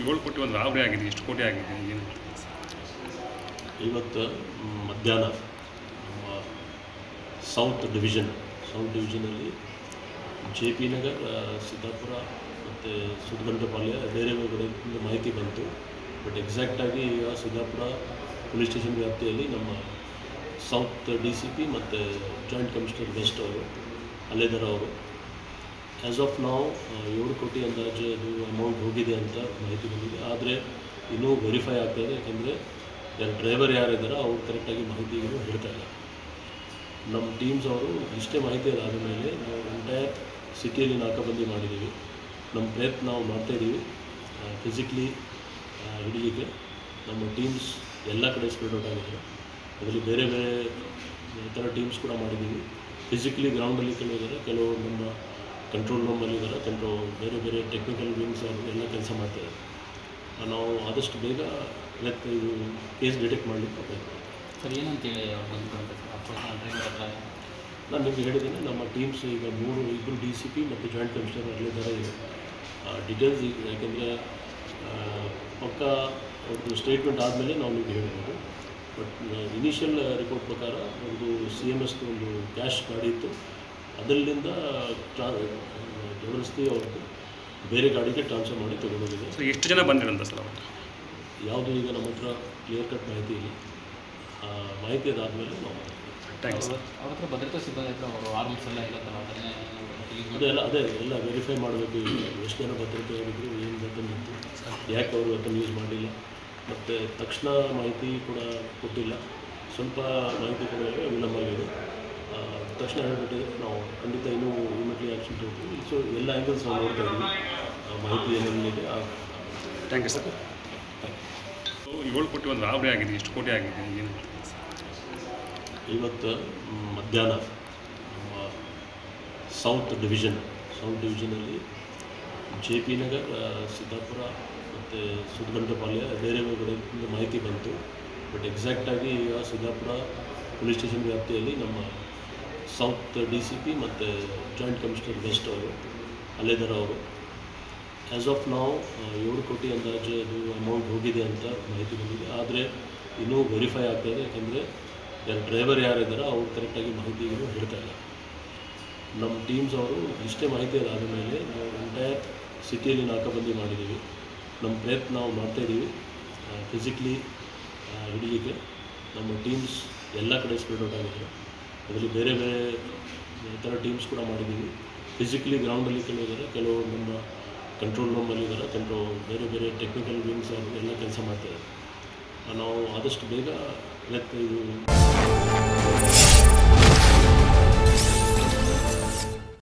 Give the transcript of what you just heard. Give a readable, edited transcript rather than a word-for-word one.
7 ಕೋಟಿ ಒಂದು ರಾಬರಿ ಆಗಿದೆ, ಎಷ್ಟು ಕೋಟಿ ಆಗಿದೆ ಏನು? ಇವತ್ತು ಮಧ್ಯಾಹ್ನ ನಮ್ಮ ಸೌತ್ ಡಿವಿಷನಲ್ಲಿ JP ನಗರ್, ಸಿದ್ದಾಪುರ ಮತ್ತು ಸುದ್ಗಂಟಪಾಳ್ಯ ಬೇರೆ ಕಡೆಯಿಂದ ಮಾಹಿತಿ ಬಂತು. ಬಟ್ ಎಕ್ಸಾಕ್ಟಾಗಿ ಈಗ ಸಿದ್ದಾಪುರ ಪೊಲೀಸ್ ಸ್ಟೇಷನ್ ವ್ಯಾಪ್ತಿಯಲ್ಲಿ ನಮ್ಮ ಸೌತ್ DCP ಮತ್ತು ಜಾಯಿಂಟ್ ಕಮಿಷನರ್ ವೆಸ್ಟ್ ಅವರು ಅಲ್ಲೇದರ ಅವರು ಆ್ಯಸ್ ಆಫ್ ನಾವು 7 ಕೋಟಿ ಅಂದಾಜು ಅದು ಅಮೌಂಟ್ ಹೋಗಿದೆ ಅಂತ ಮಾಹಿತಿ ಬಂದಿದೆ. ಆದರೆ ಇನ್ನೂ ವೆರಿಫೈ ಆಗ್ತಾಯಿದೆ, ಯಾಕೆಂದರೆ ಡ್ರೈವರ್ ಯಾರಿದ್ದಾರೋ ಅವ್ರು ಕರೆಕ್ಟಾಗಿ ಮಾಹಿತಿಗಳು ಹೇಳ್ತಾ ಇಲ್ಲ. ನಮ್ಮ ಟೀಮ್ಸ್ ಅವರು ಇಷ್ಟೇ ಮಾಹಿತಿ ಅದಾದ ಮೇಲೆ ನಾವು ಎಂಟೈರ್ ಸಿಟಿಯಲ್ಲಿ ನಾಕಾಬಂದಿ ಮಾಡಿದ್ದೀವಿ. ನಮ್ಮ ಪ್ರಯತ್ನ ನಾವು ಮಾಡ್ತಾಯಿದ್ದೀವಿ ಫಿಸಿಕಲಿ ಹಿಡಿಲಿಕ್ಕೆ. ನಮ್ಮ ಟೀಮ್ಸ್ ಎಲ್ಲ ಕಡೆ ಸ್ಪ್ರೆಡ್ ಔಟ್ ಆಗಿದೆ. ಅದರಲ್ಲಿ ಬೇರೆ ಬೇರೆ ಥರ ಟೀಮ್ಸ್ ಕೂಡ ಮಾಡಿದ್ದೀವಿ. ಫಿಸಿಕಲಿ ಗ್ರೌಂಡಲ್ಲಿ ಕೆಲವಿದ್ದಾರೆ, ಕೆಲವು ನಮ್ಮ ಕಂಟ್ರೋಲ್ ರೂಮಲ್ಲಿದ್ದಾರೆ, ಬೇರೆ ಬೇರೆ ಟೆಕ್ನಿಕಲ್ ವಿಂಗ್ಸ್ ಅವರು ಎಲ್ಲ ಕೆಲಸ ಮಾಡ್ತಾಯಿದ್ದಾರೆ. ನಾವು ಆದಷ್ಟು ಬೇಗ ಇದು ಕೇಸ್ ಡಿಟೆಕ್ಟ್ ಮಾಡಲಿಕ್ಕೆ ಪ್ರಯತ್ನ ಮಾಡ್ತೀವಿ. ಸರ್, ಏನಂತೇಳಿ ನಾನು ನಿಮಗೆ ಹೇಳಿದ್ದೇನೆ, ನಮ್ಮ ಟೀಮ್ಸ್ ಈಗ ಇಬ್ಬರು DCP ಮತ್ತು ಜಾಯಿಂಟ್ ಕಮಿಷನರ್ ಅಲ್ಲಿದ್ದಾರೆ. ಡೀಟೇಲ್ಸ್ ಈಗ ಯಾಕೆಂದರೆ ಪಕ್ಕ ಅವ್ರದ್ದು ಸ್ಟೇಟ್ಮೆಂಟ್ ಆದಮೇಲೆ ನಾವು ನಿಮಗೆ ಹೇಳ್ಬೋದು. ಬಟ್ ಇನಿಷಿಯಲ್ ರಿಪೋರ್ಟ್ ಪ್ರಕಾರ ಒಂದು CMS ಒಂದು ಕ್ಯಾಶ್ ಗಾಡಿ ಇತ್ತು, ಅದರಿಂದ ಜಬರ್ದಸ್ತಿ ಅವ್ರದ್ದು ಬೇರೆ ಗಾಡಿಗೆ ಟ್ರಾನ್ಸ್ಫರ್ ಮಾಡಿ ತೊಗೊಂಡೋಗಿದೆ. ಸೊ ಎಷ್ಟು ಜನ ಬಂದಿರಂತ ಸರ್? ಯಾವುದು ಈಗ ನಮ್ಮ ಹತ್ರ ಕ್ಲಿಯರ್ ಕಟ್ ಮಾಹಿತಿ ಇಲ್ಲ. ಮಾಹಿತಿ ಅದಾದಮೇಲೆ ನಾವು ಥ್ಯಾಂಕ್ಸ್ ಸರ್. ಅವ್ರ ಹತ್ರ ಭದ್ರತಾ ಸಿಬ್ಬಂದಿ ಹತ್ರ ಅವರು ಆರ್ಮ್ಸ್ ಎಲ್ಲ ಇರುತ್ತಲ್ಲ, ಅದೇ ಎಲ್ಲ ವೆರಿಫೈ ಮಾಡಬೇಕು. ಎಷ್ಟು ಜನ ಭದ್ರತೆ ಅವರಿದ್ರು, ಏನು ವೆಪನ್ ಇತ್ತು, ಯಾಕೆ ಅವರು ವೆಪನ್ ಯೂಸ್ ಮಾಡಲಿಲ್ಲ, ಮತ್ತು ತಕ್ಷಣ ಮಾಹಿತಿ ಕೂಡ ಕೊಟ್ಟಿಲ್ಲ. ಸ್ವಲ್ಪ ಮಾಹಿತಿ ಕೂಡ ವಿಳಂಬ ಆಗಿದೆ. ತಕ್ಷಣ ಹೇಳ್ಬಿಟ್ಟಿದೆ, ನಾವು ಖಂಡಿತ ಇನ್ನೂ ಇಮಿಡಿಯೇಟ್ಲಿ ಆ್ಯಕ್ಷನ್ ತೊಗೊಳ್ತೀವಿ. ಸೊ ಎಲ್ಲ ಆ್ಯಂಗಲ್ಸ್ ನಾವು ನೋಡ್ತಾ ಇದ್ದೀವಿ, ಮಾಹಿತಿ ಏನೇನಿದೆ. Thank you sir. 7 ಕೋಟಿ ಒಂದು ರಾಬರಿ ಆಗಿದೆ, ಎಷ್ಟು ಕೋಟಿ ಆಗಿದೆ ಏನು? ಇವತ್ತು ಮಧ್ಯಾಹ್ನ ನಮ್ಮ ಸೌತ್ ಡಿವಿಷನಲ್ಲಿ JP ನಗರ್, ಸಿದ್ದಾಪುರ ಮತ್ತು ಸುದ್ಗಂಟಪಾಳ್ಯ ಬೇರೆ ಕಡೆಯಿಂದ ಮಾಹಿತಿ ಬಂತು. ಬಟ್ ಎಕ್ಸಾಕ್ಟಾಗಿ ಈಗ ಸಿದ್ದಾಪುರ ಪೊಲೀಸ್ ಸ್ಟೇಷನ್ ವ್ಯಾಪ್ತಿಯಲ್ಲಿ ನಮ್ಮ ಸೌತ್ DCP ಮತ್ತು ಜಾಯಿಂಟ್ ಕಮಿಷನರ್ ವೆಸ್ಟ್ ಅವರು ಅಲ್ಲೇದರ ಅವರು ಆ್ಯಸ್ ಆಫ್ ನಾವು 7 ಕೋಟಿ ಅಂದಾಜು ಅದು ಅಮೌಂಟ್ ಹೋಗಿದೆ ಅಂತ ಮಾಹಿತಿ ಬಂದಿದೆ. ಆದರೆ ಇನ್ನೂ ವೆರಿಫೈ ಆಗ್ತಾಯಿದೆ, ಯಾಕೆಂದರೆ ಡ್ರೈವರ್ ಯಾರಿದ್ದಾರೋ ಅವ್ರು ಕರೆಕ್ಟಾಗಿ ಮಾಹಿತಿಗಳು ಹೇಳ್ತಾ ಇಲ್ಲ. ನಮ್ಮ ಟೀಮ್ಸ್ ಅವರು ಇಷ್ಟೇ ಮಾಹಿತಿ ಅದಾದ ಮೇಲೆ ನಾವು ಎಂಟೈರ್ ಸಿಟಿಯಲ್ಲಿ ನಾಕಾಬಂದಿ ಮಾಡಿದ್ದೀವಿ. ನಮ್ಮ ಪ್ರಯತ್ನ ನಾವು ಮಾಡ್ತಾಯಿದ್ದೀವಿ ಫಿಸಿಕಲಿ ಹಿಡಿಲಿಕ್ಕೆ. ನಮ್ಮ ಟೀಮ್ಸ್ ಎಲ್ಲ ಕಡೆ ಸ್ಪ್ರೆಡ್ ಔಟ್ ಆಗಿದೆ. ಅದರಲ್ಲಿ ಬೇರೆ ಬೇರೆ ಥರ ಟೀಮ್ಸ್ ಕೂಡ ಮಾಡಿದ್ದೀವಿ. ಫಿಸಿಕಲಿ ಗ್ರೌಂಡಲ್ಲಿ ಕೆಲವಿದ್ದಾರೆ, ಕೆಲವು ನಮ್ಮ ಕಂಟ್ರೋಲ್ ರೂಮಲ್ಲಿದ್ದಾರೆ, ಬೇರೆ ಬೇರೆ ಟೆಕ್ನಿಕಲ್ ವಿಂಗ್ಸ್ ಅವರು ಎಲ್ಲ ಕೆಲಸ ಮಾಡ್ತಾಯಿದ್ದಾರೆ. ನಾವು ಆದಷ್ಟು ಬೇಗ ಇದು